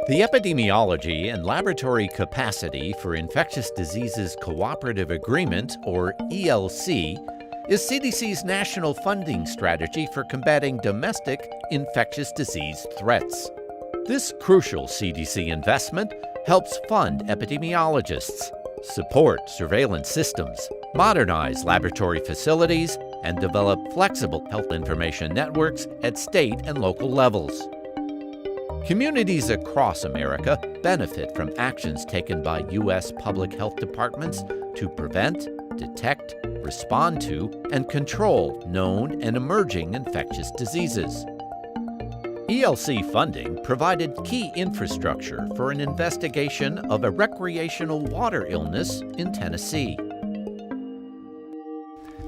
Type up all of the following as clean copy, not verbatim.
The Epidemiology and Laboratory Capacity for Infectious Diseases Cooperative Agreement, or ELC, is CDC's national funding strategy for combating domestic infectious disease threats. This crucial CDC investment helps fund epidemiologists, support surveillance systems, modernize laboratory facilities, and develop flexible health information networks at state and local levels. Communities across America benefit from actions taken by U.S. public health departments to prevent, detect, respond to, and control known and emerging infectious diseases. ELC funding provided key infrastructure for an investigation of a recreational water illness in Tennessee.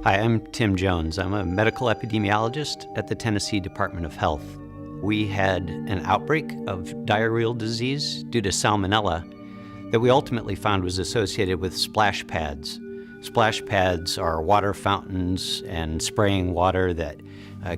Hi, I'm Tim Jones. I'm a medical epidemiologist at the Tennessee Department of Health. We had an outbreak of diarrheal disease due to salmonella that we ultimately found was associated with splash pads. Splash pads are water fountains and spraying water that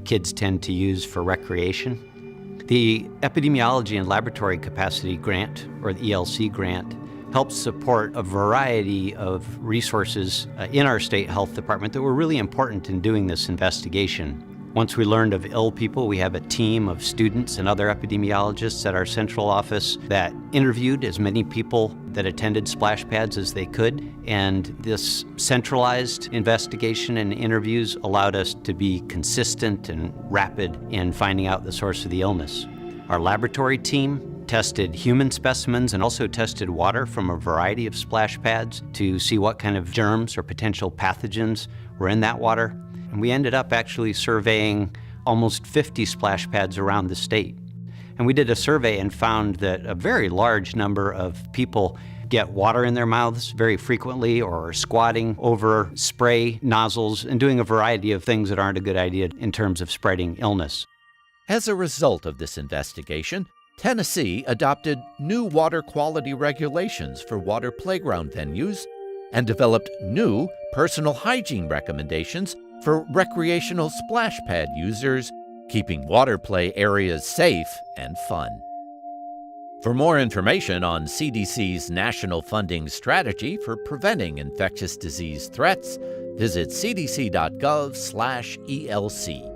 kids tend to use for recreation. The Epidemiology and Laboratory Capacity Grant, or the ELC grant, helps support a variety of resources in our state health department that were really important in doing this investigation. Once we learned of ill people, we have a team of students and other epidemiologists at our central office that interviewed as many people that attended splash pads as they could. And this centralized investigation and interviews allowed us to be consistent and rapid in finding out the source of the illness. Our laboratory team tested human specimens and also tested water from a variety of splash pads to see what kind of germs or potential pathogens were in that water. And we ended up actually surveying almost 50 splash pads around the state. And we did a survey and found that a very large number of people get water in their mouths very frequently or are squatting over spray nozzles and doing a variety of things that aren't a good idea in terms of spreading illness. As a result of this investigation, Tennessee adopted new water quality regulations for water playground venues and developed new personal hygiene recommendations for recreational splash pad users, keeping water play areas safe and fun. For more information on CDC's national funding strategy for preventing infectious disease threats, visit cdc.gov/ELC.